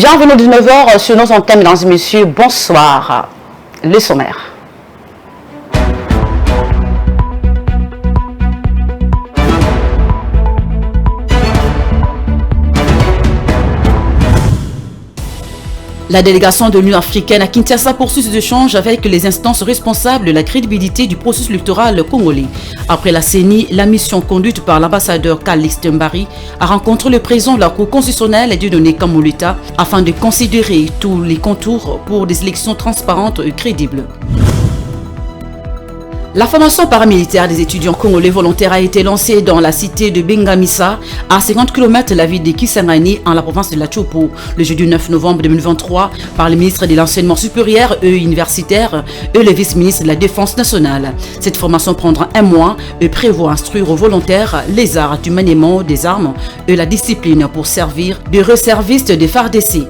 Bienvenue à 19h sur nos antennes, mesdames et messieurs. Bonsoir. Le sommaire. La délégation de l'Union africaine à Kinshasa poursuit ses échanges avec les instances responsables de la crédibilité du processus électoral congolais. Après la CENI, la mission conduite par l'ambassadeur Calixte Mbari a rencontré le président de la Cour constitutionnelle Dieudonné Kamoleta afin de considérer tous les contours pour des élections transparentes et crédibles. La formation paramilitaire des étudiants congolais volontaires a été lancée dans la cité de Bengamisa, à 50 km de la ville de Kisangani, en la province de la Chopo, le jeudi 9 novembre 2023, par le ministre de l'Enseignement supérieur et universitaire et le vice-ministre de la Défense nationale. Cette formation prendra un mois et prévoit instruire aux volontaires les arts du maniement des armes et la discipline pour servir de réservistes des FARDC.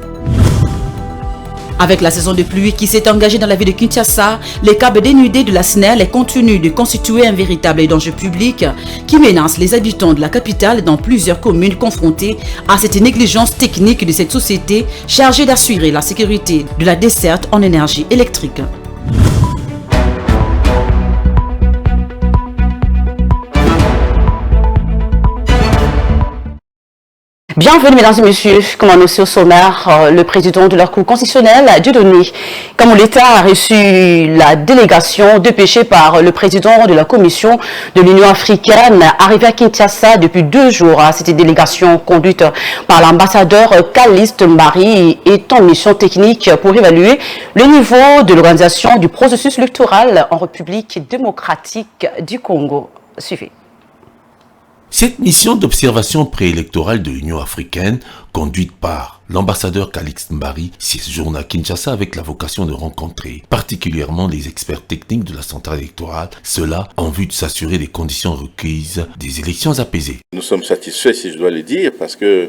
Avec la saison de pluie qui s'est engagée dans la ville de Kinshasa, les câbles dénudés de la SNEL continuent de constituer un véritable danger public qui menace les habitants de la capitale dans plusieurs communes confrontées à cette négligence technique de cette société chargée d'assurer la sécurité de la desserte en énergie électrique. Bienvenue mesdames et messieurs, comme annoncé au sommaire, le président de la Cour constitutionnelle, Dieudonné Kamoleta, a reçu la délégation dépêchée par le président de la commission de l'Union africaine, arrivé à Kinshasa depuis 2 jours. Cette délégation conduite par l'ambassadeur Calixte Mbari est en mission technique pour évaluer le niveau de l'organisation du processus électoral en République démocratique du Congo. Suivez. Cette mission d'observation préélectorale de l'Union africaine, conduite par l'ambassadeur Calixte Mbari, séjourne à Kinshasa avec la vocation de rencontrer particulièrement les experts techniques de la centrale électorale, cela en vue de s'assurer des conditions requises des élections apaisées. Nous sommes satisfaits, si je dois le dire, parce que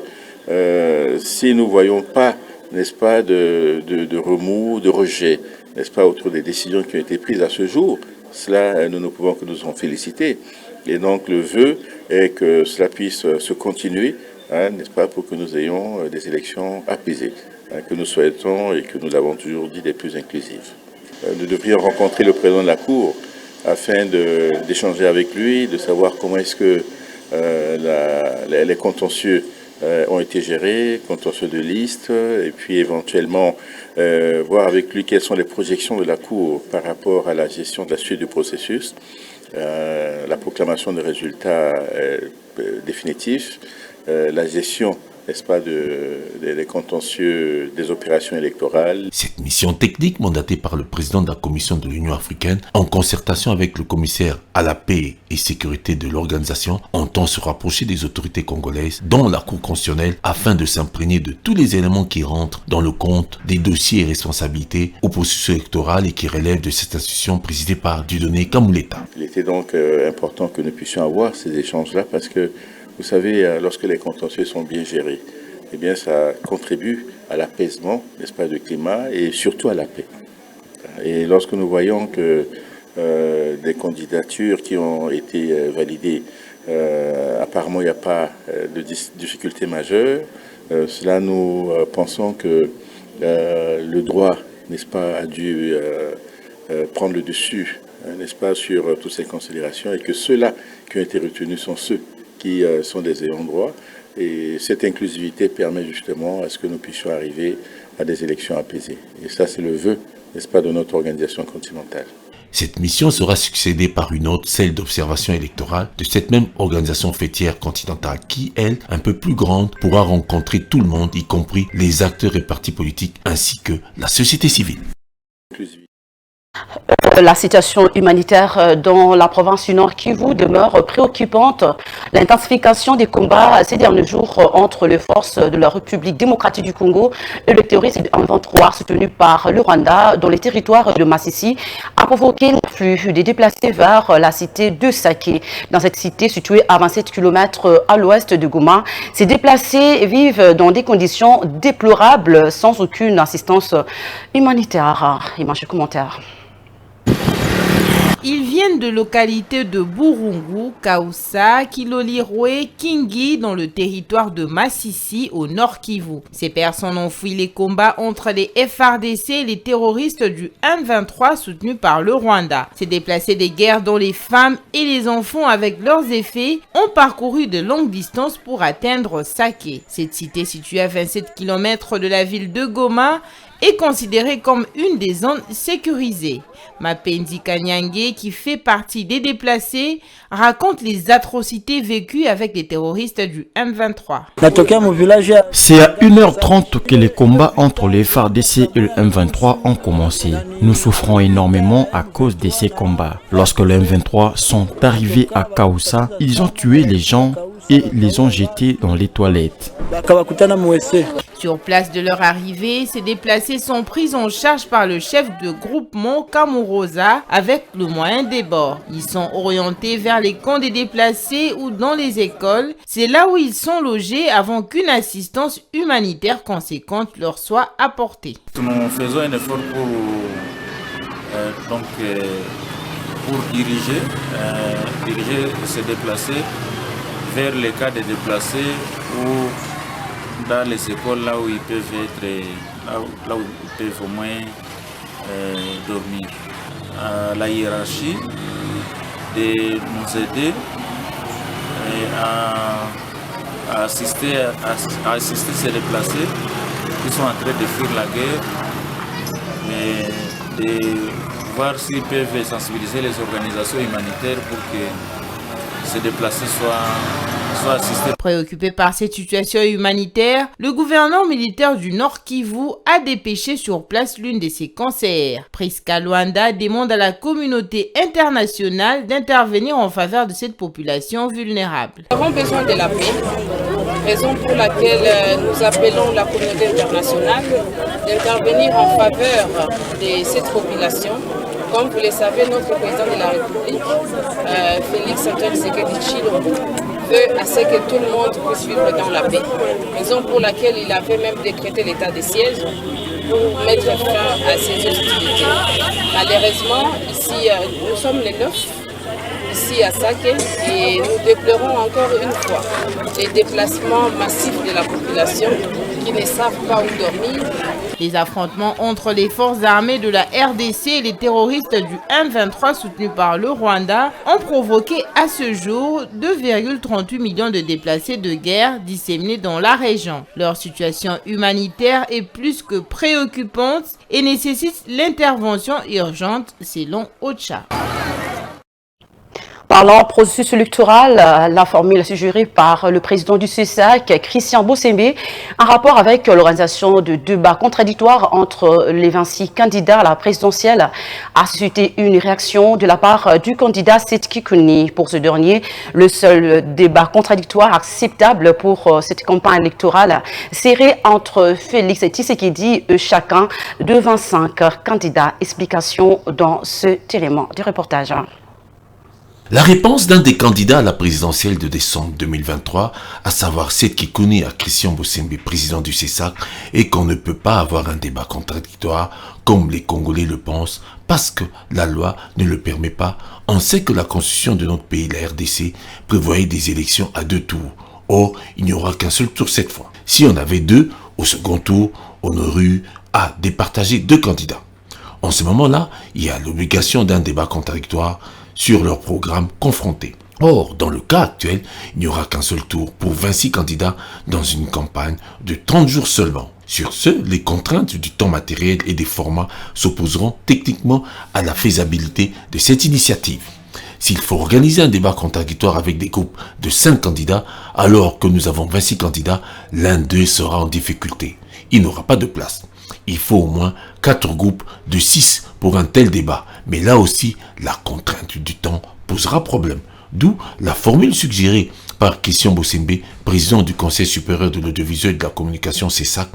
si nous ne voyons pas, n'est-ce pas, de remous, de rejet, n'est-ce pas, autour des décisions qui ont été prises à ce jour, cela, nous ne pouvons que nous en féliciter. Et donc le vœu est que cela puisse se continuer, n'est-ce pas, pour que nous ayons des élections apaisées, que nous souhaitons et que nous avons toujours dit les plus inclusives. Nous devrions rencontrer le président de la Cour afin d'échanger avec lui, de savoir comment est-ce que les contentieux ont été gérés, contentieux de liste, et puis éventuellement voir avec lui quelles sont les projections de la Cour par rapport à la gestion de la suite du processus. La proclamation des résultats définitifs, la gestion, n'est-ce pas, des contentieux des opérations électorales. Cette mission technique mandatée par le président de la Commission de l'Union africaine, en concertation avec le commissaire à la paix et sécurité de l'organisation, entend se rapprocher des autorités congolaises, dont la Cour constitutionnelle, afin de s'imprégner de tous les éléments qui rentrent dans le compte des dossiers et responsabilités au processus électoral et qui relèvent de cette institution présidée par Dieudonné Kamoleta. Il était donc important que nous puissions avoir ces échanges-là parce que vous savez, lorsque les contentieux sont bien gérés, eh bien, ça contribue à l'apaisement, n'est-ce pas, du climat et surtout à la paix. Et lorsque nous voyons que des candidatures qui ont été validées, apparemment, il n'y a pas de difficulté majeure, cela nous pensons que le droit, n'est-ce pas, a dû prendre le dessus, n'est-ce pas, sur toutes ces considérations et que ceux-là qui ont été retenus sont ceux qui sont des ayants droit. Et cette inclusivité permet justement à ce que nous puissions arriver à des élections apaisées. Et ça, c'est le vœu, n'est-ce pas, de notre organisation continentale. Cette mission sera succédée par une autre, celle d'observation électorale de cette même organisation fêtière continentale qui, elle, un peu plus grande, pourra rencontrer tout le monde, y compris les acteurs et partis politiques, ainsi que la société civile. La situation humanitaire dans la province du Nord Kivu demeure préoccupante. L'intensification des combats ces derniers jours entre les forces de la République démocratique du Congo et le terrorisme M23 soutenu par le Rwanda dans les territoires de Massissi a provoqué l'afflux des déplacés vers la cité de Saké. Dans cette cité située à 27 km à l'ouest de Goma, ces déplacés vivent dans des conditions déplorables sans aucune assistance humanitaire. Image et commentaire. Ils viennent de localités de Burungu, Kaoussa, Kilolirwe, Kingi dans le territoire de Massissi au Nord Kivu. Ces personnes ont fui les combats entre les FARDC et les terroristes du M23 soutenus par le Rwanda. Ces déplacés des guerres dont les femmes et les enfants avec leurs effets ont parcouru de longues distances pour atteindre Sake. Cette cité située à 27 km de la ville de Goma est considérée comme une des zones sécurisées. Mapenzi Kanyange, qui fait partie des déplacés, raconte les atrocités vécues avec les terroristes du M23. C'est à 1h30 que les combats entre les FARDC et le M23 ont commencé. Nous souffrons énormément à cause de ces combats. Lorsque les M23 sont arrivés à Kaoussa, ils ont tué les gens et les ont jetés dans les toilettes. Sur place de leur arrivée, ces déplacés sont pris en charge par le chef de groupement Kamuroza avec le moyen des bords. Ils sont orientés vers les camps des déplacés ou dans les écoles. C'est là où ils sont logés avant qu'une assistance humanitaire conséquente leur soit apportée. Nous faisons un effort pour diriger ces déplacés vers les cas des déplacés ou dans les écoles là où ils peuvent être, là où ils peuvent au moins dormir. La hiérarchie de nous aider à assister ces déplacés qui sont en train de fuir la guerre, mais de voir s'ils peuvent sensibiliser les organisations humanitaires pour que ces déplacés soient assistés. Préoccupé par cette situation humanitaire, le gouverneur militaire du Nord Kivu a dépêché sur place l'une de ses conseillères. Priska Luanda demande à la communauté internationale d'intervenir en faveur de cette population vulnérable. Nous avons besoin de la paix, raison pour laquelle nous appelons la communauté internationale d'intervenir en faveur de cette population. Comme vous le savez, notre président de la République, Félix Antoine Tshisekedi Tshilombo, veut à ce que tout le monde puisse vivre dans la paix. Raison pour laquelle il avait même décrété l'état de siège pour mettre fin à ces hostilités. Malheureusement, ici, nous sommes les 9, ici à Sake, et nous déplorons encore une fois les déplacements massifs de la population qui ne savent pas où dormir. Les affrontements entre les forces armées de la RDC et les terroristes du M23 soutenus par le Rwanda ont provoqué à ce jour 2,38 millions de déplacés de guerre disséminés dans la région. Leur situation humanitaire est plus que préoccupante et nécessite l'intervention urgente selon OCHA. Parlant processus électoral, la formule suggérée par le président du CESAC, Christian Bossembe, en rapport avec l'organisation de débats contradictoires entre les 26 candidats à la présidentielle, a suscité une réaction de la part du candidat Seth Kikuni. Pour ce dernier, le seul débat contradictoire acceptable pour cette campagne électorale serait entre Félix Tshisekedi et chacun de 25 candidats. Explication dans cet élément du reportage. La réponse d'un des candidats à la présidentielle de décembre 2023, à savoir Seth Kikuni à Christian Bossembe, président du CESAC, est qu'on ne peut pas avoir un débat contradictoire comme les Congolais le pensent parce que la loi ne le permet pas. On sait que la constitution de notre pays, la RDC, prévoyait des élections à 2 tours. Or, il n'y aura qu'un seul tour cette fois. Si on avait 2, au second tour, on aurait eu à départager 2 candidats. En ce moment-là, il y a l'obligation d'un débat contradictoire sur leur programme confronté. Or, dans le cas actuel, il n'y aura qu'un seul tour pour 26 candidats dans une campagne de 30 jours seulement. Sur ce, les contraintes du temps matériel et des formats s'opposeront techniquement à la faisabilité de cette initiative. S'il faut organiser un débat contradictoire avec des groupes de 5 candidats, alors que nous avons 26 candidats, l'un d'eux sera en difficulté. Il n'aura pas de place. Il faut au moins 4 groupes de 6 pour un tel débat. Mais là aussi, la contrainte du temps posera problème. D'où la formule suggérée par Christian Bossembe, président du Conseil supérieur de l'audiovisuel et de la communication CESAC,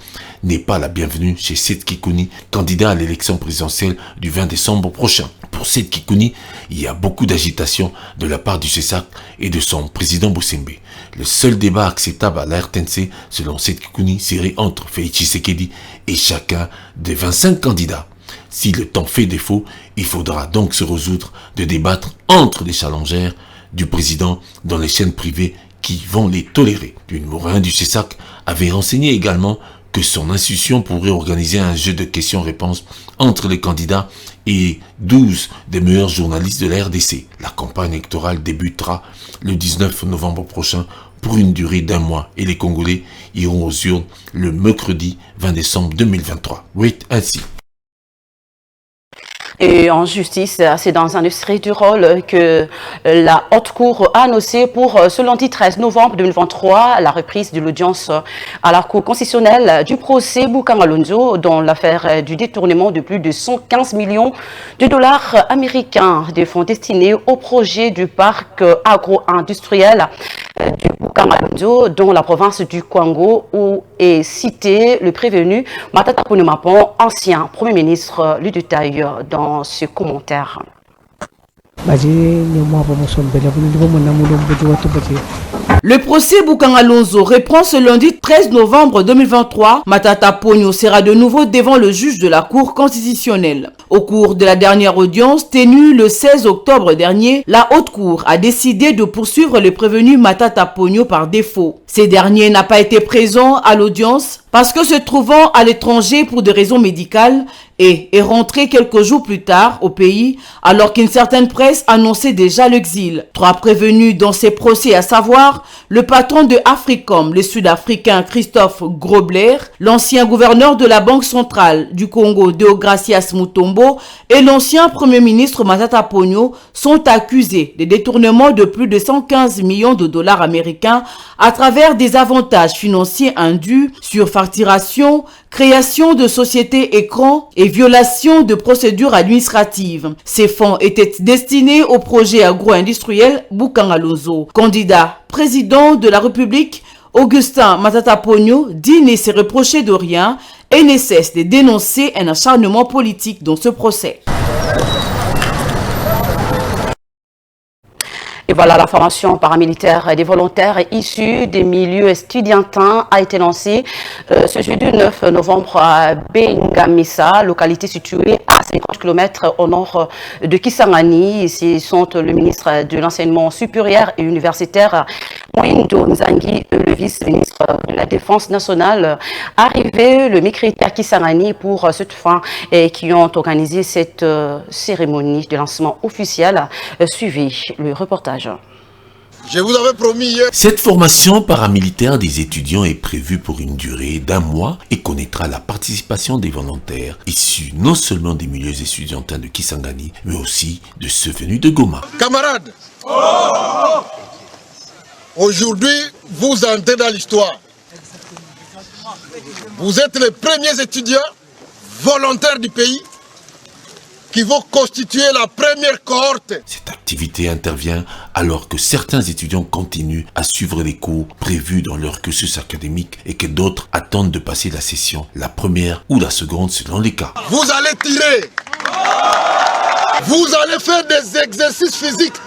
n'est pas la bienvenue chez Seth Kikuni, candidat à l'élection présidentielle du 20 décembre prochain. Pour Seth Kikuni, il y a beaucoup d'agitation de la part du CESAC et de son président Bossembe. Le seul débat acceptable à la RTNC, selon Seth Kikuni, serait entre Félix Tshisekedi et chacun des 25 candidats. Si le temps fait défaut, il faudra donc se résoudre de débattre entre les challengers du président dans les chaînes privées qui vont les tolérer. Une Morin du CESAC avait renseigné également que son institution pourrait organiser un jeu de questions-réponses entre les candidats et 12 des meilleurs journalistes de la RDC. La campagne électorale débutera le 19 novembre prochain pour une durée d'1 mois et les Congolais iront aux urnes le mercredi 20 décembre 2023. Oui, ainsi. Et en justice, c'est dans un extrait du rôle que la Haute Cour a annoncé pour ce lundi 13 novembre 2023 la reprise de l'audience à la Cour constitutionnelle du procès Boukan Alonzo dans l'affaire du détournement de plus de 115 millions de dollars américains des fonds destinés au projet du parc agro-industriel du Boukan Alonzo dans la province du Congo où est cité le prévenu Matata Ponyo-Mapon, ancien Premier ministre. Le détail dans ce commentaire. Le procès Boukan Alonzo reprend ce lundi 13 novembre 2023. Matata Ponyo sera de nouveau devant le juge de la Cour constitutionnelle. Au cours de la dernière audience tenue le 16 octobre dernier, la Haute Cour a décidé de poursuivre le prévenu Matata Ponyo par défaut. Ce dernier n'a pas été présent à l'audience parce que se trouvant à l'étranger pour des raisons médicales et est rentré quelques jours plus tard au pays alors qu'une certaine presse annonçait déjà l'exil. 3 prévenus dans ces procès, à savoir le patron de Africom, le Sud-Africain Christophe Grobler, l'ancien gouverneur de la Banque centrale du Congo Deogracias Mutombo et l'ancien Premier ministre Matata Ponyo sont accusés de détournement de plus de 115 millions de dollars américains à travers des avantages financiers indus sur facturation, création de sociétés écrans et violation de procédures administratives. Ces fonds étaient destinés au projet agro-industriel Boukan Alonzo. Candidat président de la République, Augustin Matata Ponyo dit ne se reprocher de rien et ne cesse de dénoncer un acharnement politique dans ce procès. Et voilà, la formation paramilitaire des volontaires issus des milieux estudiantins a été lancée ce jeudi 9 novembre à Bengamisa, localité située à 50 km au nord de Kisangani. Ici sont le ministre de l'Enseignement supérieur et universitaire, Moindo Nzangi, le vice-ministre de la Défense nationale, arrivés le mercredi à Kisangani pour cette fin et qui ont organisé cette cérémonie de lancement officiel. Suivez le reportage. Je vous avais promis hier. Cette formation paramilitaire des étudiants est prévue pour une durée d'1 mois et connaîtra la participation des volontaires issus non seulement des milieux estudiantins de Kisangani, mais aussi de ceux venus de Goma. Camarades, aujourd'hui, vous entrez dans l'histoire. Vous êtes les premiers étudiants volontaires du pays qui vont constituer la première cohorte. Cette activité intervient alors que certains étudiants continuent à suivre les cours prévus dans leur cursus académique et que d'autres attendent de passer la session, la première ou la seconde selon les cas. Vous allez tirer. Vous allez faire des exercices physiques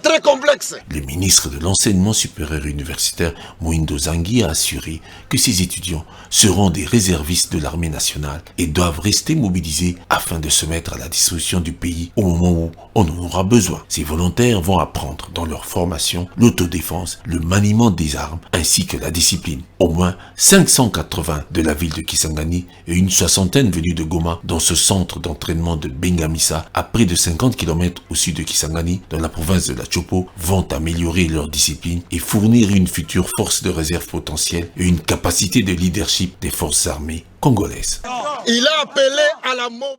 très complexes. Le ministre de l'Enseignement supérieur universitaire, Moindo Nzangi, a assuré que ces étudiants seront des réservistes de l'armée nationale et doivent rester mobilisés afin de se mettre à la disposition du pays au moment où on en aura besoin. Ces volontaires vont apprendre dans leur formation l'autodéfense, le maniement des armes ainsi que la discipline. Au moins 580 de la ville de Kisangani et une soixantaine venus de Goma dans ce centre d'entraînement de Bengamisa à près de 50 km au sud de Kisangani dans la province de la Chopo vont améliorer leur discipline et fournir une future force de réserve potentielle et une capacité de leadership des forces armées congolaises. Il a appelé à la mort.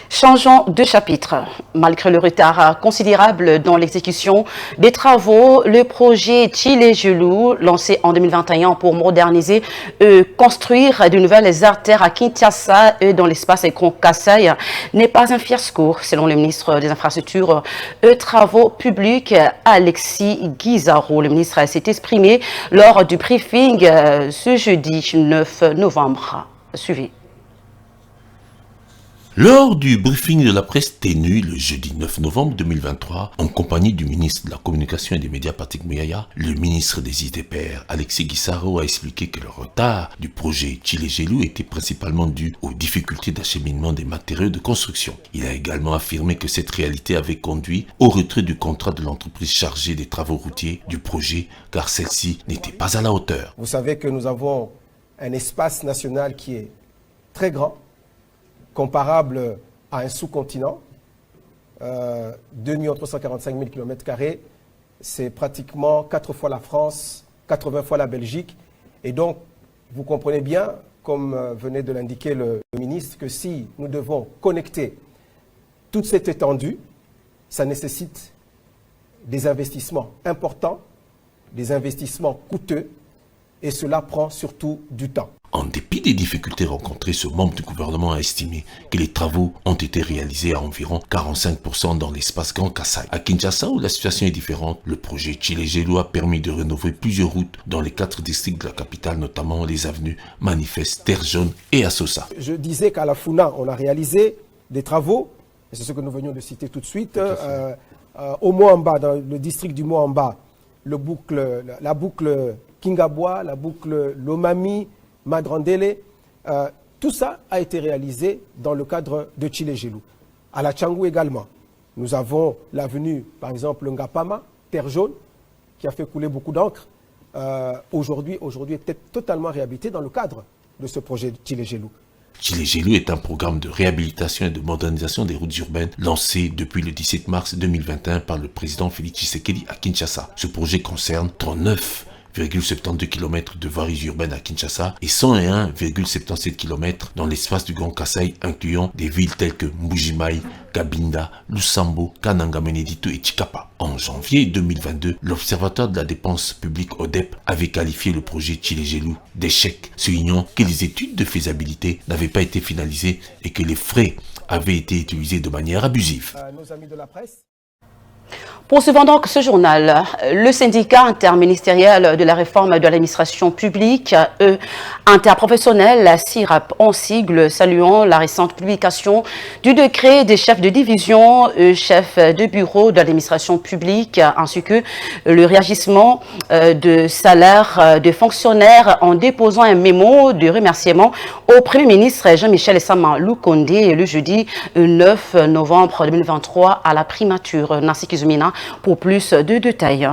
Changeons de chapitre. Malgré le retard considérable dans l'exécution des travaux, le projet Chile-Gelou, lancé en 2021 pour moderniser et construire de nouvelles artères à Kinshasa et dans l'espace Grand Kassai, n'est pas un fiasco, selon le ministre des Infrastructures et Travaux publics, Alexis Guizarro. Le ministre s'est exprimé lors du briefing ce jeudi 9 novembre. Suivez. Lors du briefing de la presse tenu le jeudi 9 novembre 2023, en compagnie du ministre de la Communication et des Médias Patrick Muyaya, le ministre des IDPR Alexis Guissaro a expliqué que le retard du projet Tshilé-Gelou était principalement dû aux difficultés d'acheminement des matériaux de construction. Il a également affirmé que cette réalité avait conduit au retrait du contrat de l'entreprise chargée des travaux routiers du projet car celle-ci n'était pas à la hauteur. Vous savez que nous avons un espace national qui est très grand, comparable à un sous-continent, 2 345 000 km², c'est pratiquement 4 fois la France, 80 fois la Belgique. Et donc, vous comprenez bien, comme venait de l'indiquer le ministre, que si nous devons connecter toute cette étendue, ça nécessite des investissements importants, des investissements coûteux, et cela prend surtout du temps. En dépit des difficultés rencontrées, ce membre du gouvernement a estimé que les travaux ont été réalisés à environ 45% dans l'espace Grand Kassai. À Kinshasa, où la situation est différente, le projet Tshilé-Gelou a permis de rénover plusieurs routes dans les 4 districts de la capitale, notamment les avenues Manifeste, Terre Jaune et Assosa. Je disais qu'à la Funa, on a réalisé des travaux, et c'est ce que nous venions de citer tout de suite, au Moamba, dans le district du Moamba, la boucle Kingabois, la boucle Lomami, Madrandele, tout ça a été réalisé dans le cadre de Tshilé-Gelou. À la Tchangou également, nous avons l'avenue, par exemple, Ngapama, Terre Jaune, qui a fait couler beaucoup d'encre. Aujourd'hui est totalement réhabilité dans le cadre de ce projet de Tshilé-Gelou. Tshilé-Gelou est un programme de réhabilitation et de modernisation des routes urbaines lancé depuis le 17 mars 2021 par le président Félix Tshisekedi à Kinshasa. Ce projet concerne 39,72 km de voiries urbaines à Kinshasa et 101,77 km dans l'espace du Grand Kassai, incluant des villes telles que Mbuji-Mayi, Kabinda, Lusambo, Kananga Menedito et Tshikapa. En janvier 2022, l'Observatoire de la dépense publique ODEP avait qualifié le projet Tshilé-Gelou d'échec, soulignant que les études de faisabilité n'avaient pas été finalisées et que les frais avaient été utilisés de manière abusive. Nos amis de la presse. Poursuivant donc ce journal, le syndicat interministériel de la réforme de l'administration publique, interprofessionnel, SIRAP en sigle, saluant la récente publication du décret des chefs de division, chefs de bureau de l'administration publique, ainsi que le réagissement de salaire de fonctionnaires en déposant un mémo de remerciement au Premier ministre Jean-Michel Sama Lukonde le jeudi 9 novembre 2023 à la primature. Nancy Kizumina pour plus de détails.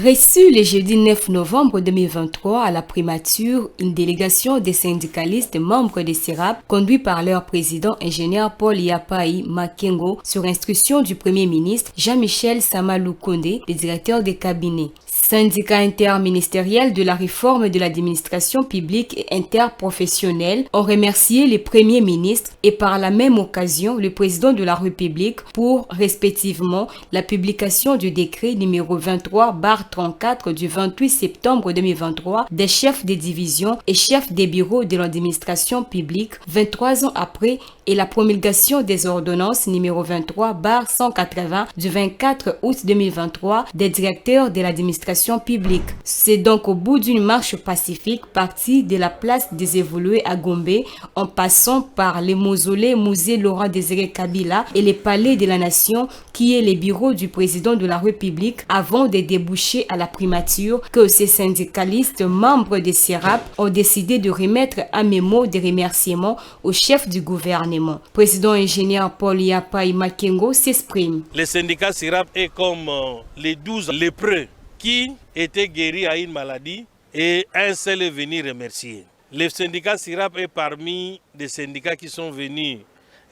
Reçu le jeudi 9 novembre 2023 à la primature, une délégation des syndicalistes membres des SIRAP, conduits par leur président ingénieur Paul Yapai Makengo, sur instruction du Premier ministre Jean-Michel Sama Lukonde, le directeur des cabinets. Syndicat interministériel de la réforme de l'administration publique et interprofessionnelle ont remercié le Premier ministre et par la même occasion le président de la République pour respectivement la publication du décret numéro 23/34 du 28 septembre 2023 des chefs des divisions et chefs des bureaux de l'administration publique 23 ans après et la promulgation des ordonnances numéro 23/180 du 24 août 2023 des directeurs de l'administration publique. C'est donc au bout d'une marche pacifique partie de la place des Évolués à Gombe en passant par les mausolées musée Laurent Désiré Kabila et les palais de la nation qui est les bureaux du président de la République avant de déboucher à la primature que ces syndicalistes membres des SIRAP ont décidé de remettre un mémo de remerciement au chef du gouvernement. Président ingénieur Paul Yapai Makengo s'exprime. Le syndicat SIRAP est comme les 12 lépreux qui étaient guéris à une maladie et un seul est venu remercier. Le syndicat SIRAP est parmi des syndicats qui sont venus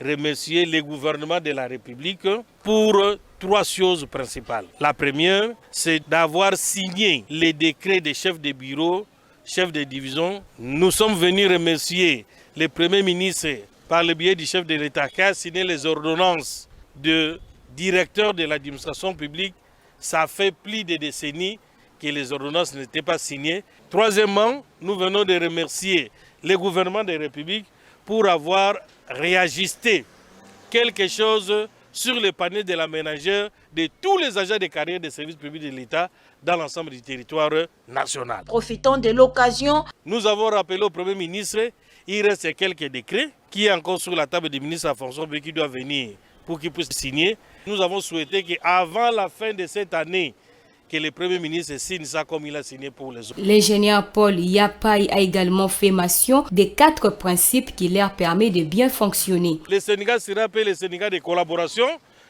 remercier le gouvernement de la République pour 3 choses principales. La première, c'est d'avoir signé les décrets des chefs de bureau, chefs de division. Nous sommes venus remercier le Premier ministre par le biais du chef de l'État qui a signé les ordonnances de directeur de l'administration publique. Ça fait plus de décennies que les ordonnances n'étaient pas signées. Troisièmement, nous venons de remercier le gouvernement de la République pour avoir réajusté quelque chose sur le panier de la ménagère de tous les agents de carrière des services publics de l'État dans l'ensemble du territoire national. Profitons de l'occasion. Nous avons rappelé au Premier ministre, Il reste quelques décrets qui est encore sur la table des ministres en fonction de qui doit venir pour qu'ils puissent signer. Nous avons souhaité qu'avant la fin de cette année, que le Premier ministre signe ça comme il a signé pour les autres. L'ingénieur Paul Yapai a également fait mention des 4 principes qui leur permettent de bien fonctionner. Les syndicats SIRAP et les syndicats de collaboration,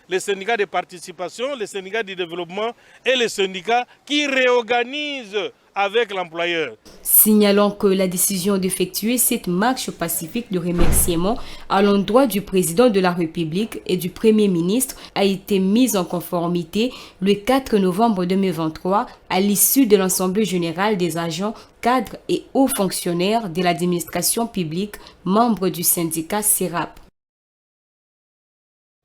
les syndicats de participation, les syndicats de développement et les syndicats qui réorganisent avec l'employeur. Signalons que la décision d'effectuer cette marche pacifique de remerciement à l'endroit du président de la République et du Premier ministre a été mise en conformité le 4 novembre 2023 à l'issue de l'Assemblée générale des agents, cadres et hauts fonctionnaires de l'administration publique, membres du syndicat SIRAP.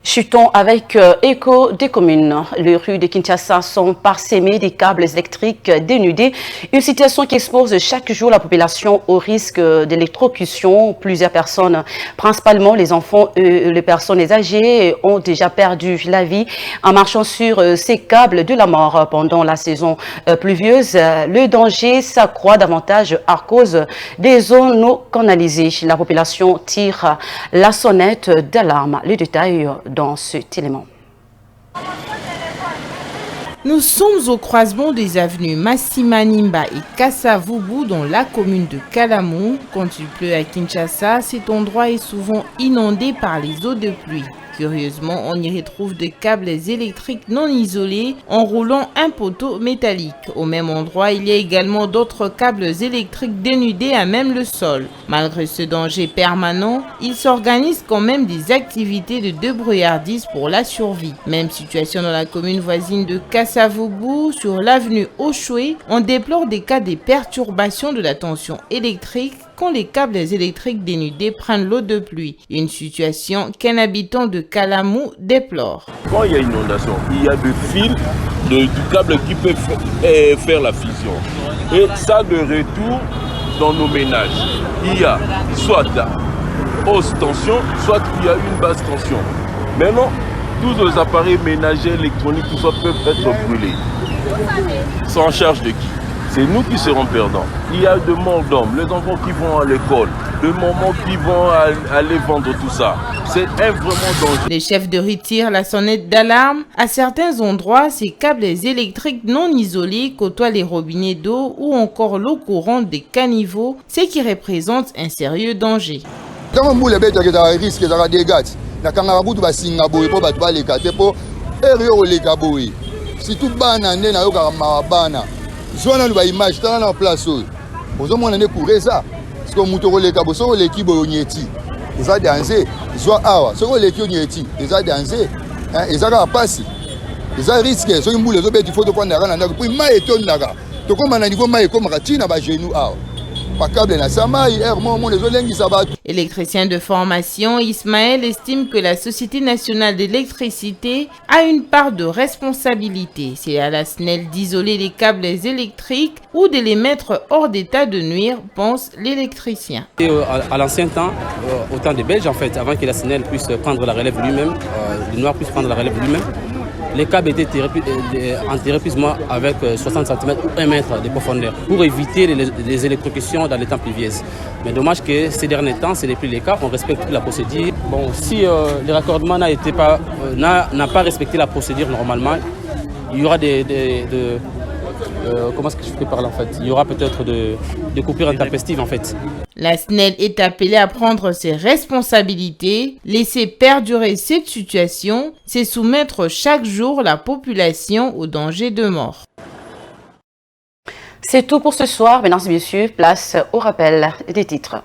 Chutons avec Écho des communes. Les rues de Kinshasa sont parsemées des câbles électriques dénudés. Une situation qui expose chaque jour la population au risque d'électrocution. Plusieurs personnes, principalement les enfants et les personnes âgées, ont déjà perdu la vie en marchant sur ces câbles de la mort pendant la saison pluvieuse. Le danger s'accroît davantage à cause des zones non canalisées. La population tire la sonnette d'alarme. Les détails dans cet élément. Nous sommes au croisement des avenues Massimanimba et Kassavubu dans la commune de Kalamu. Quand il pleut à Kinshasa, cet endroit est souvent inondé par les eaux de pluie. Curieusement, on y retrouve des câbles électriques non isolés enroulant un poteau métallique. Au même endroit, il y a également d'autres câbles électriques dénudés à même le sol. Malgré ce danger permanent, il s'organise quand même des activités de débrouillardise pour la survie. Même situation dans la commune voisine de Kassavubu, sur l'avenue Oshwe, on déplore des cas de perturbation de la tension électrique quand les câbles électriques dénudés prennent l'eau de pluie. Une situation qu'un habitant de Kalamu déplore. Quand il y a inondation, il y a des fils du câble qui peuvent faire la fusion. Et ça de retour dans nos ménages. Il y a soit la haute tension, soit il y a une basse tension. Maintenant, tous les appareils ménagers électroniques tout ça, peuvent être brûlés. C'est en charge de qui? C'est nous qui serons perdants. Il y a de manque d'hommes, les enfants qui vont à l'école, les mamans qui vont aller vendre tout ça. C'est vraiment dangereux. Les chefs de rue tirent la sonnette d'alarme. À certains endroits, ces câbles électriques non isolés côtoient les robinets d'eau ou encore l'eau courante des caniveaux, ce qui représente un sérieux danger. Zona luba image tala na place oyo ozomona ne kureza siko muto koleka boso koleki boyonyeti eza danger zwa awa siko koleki onyeti eza danger eza ka pasi eza risque soki mbule ezobeti foto kwa ndaka na ndako puis mai etondaka tokoma na niveau mai ekomaka tina ba genou awa pakable na samai mon ezolengisa bato. Électricien de formation, Ismaël estime que la Société nationale d'électricité a une part de responsabilité. C'est à la SNEL d'isoler les câbles électriques ou de les mettre hors d'état de nuire, pense l'électricien. À l'ancien temps, au temps des Belges en fait, avant que la SNEL puisse prendre la relève lui-même, le Noir puisse prendre la relève lui-même, les câbles étaient enterrés plus ou moins avec 60 cm ou 1 mètre de profondeur pour éviter les électrocutions dans les temps pluvieux. Mais dommage que ces derniers temps, ce n'est plus le cas, on respecte la procédure. Bon, si le raccordement n'a pas respecté la procédure normalement, il y aura comment est-ce que je peux parler en fait? Il y aura peut-être des coupures intempestives en fait. La SNEL est appelée à prendre ses responsabilités, laisser perdurer cette situation, c'est soumettre chaque jour la population au danger de mort. C'est tout pour ce soir, mesdames et messieurs, place au rappel des titres.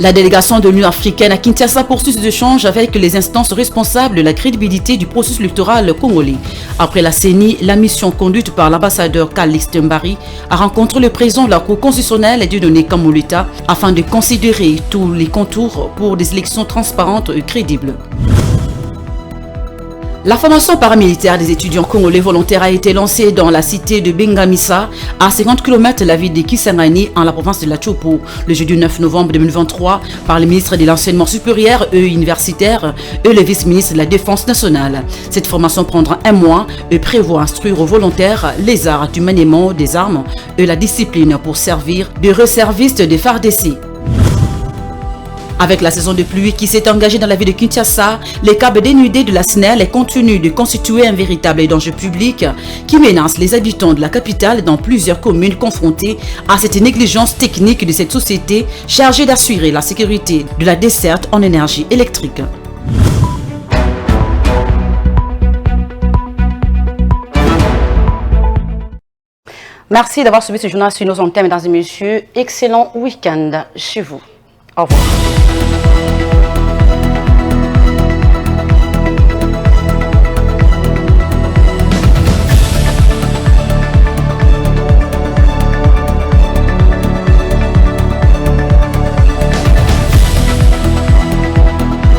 La délégation de l'Union africaine à Kinshasa poursuit ses échanges avec les instances responsables de la crédibilité du processus électoral congolais. Après la CENI, la mission conduite par l'ambassadeur Calixte Mbari a rencontré le président de la Cour constitutionnelle Dieudonné Kamoleta afin de considérer tous les contours pour des élections transparentes et crédibles. La formation paramilitaire des étudiants congolais volontaires a été lancée dans la cité de Bengamisa, à 50 km de la ville de Kisangani, en la province de la Tchopo, le jeudi 9 novembre 2023, par le ministre de l'Enseignement supérieur et universitaire et le vice-ministre de la Défense nationale. Cette formation prendra un mois et prévoit instruire aux volontaires les arts du maniement des armes et la discipline pour servir de réservistes des FARDC. Avec la saison de pluie qui s'est engagée dans la ville de Kinshasa, les câbles dénudés de la SNEL continuent de constituer un véritable danger public qui menace les habitants de la capitale dans plusieurs communes confrontées à cette négligence technique de cette société chargée d'assurer la sécurité de la desserte en énergie électrique. Merci d'avoir suivi ce journal sur nos antennes, mesdames et messieurs. Excellent week-end chez vous. Au revoir.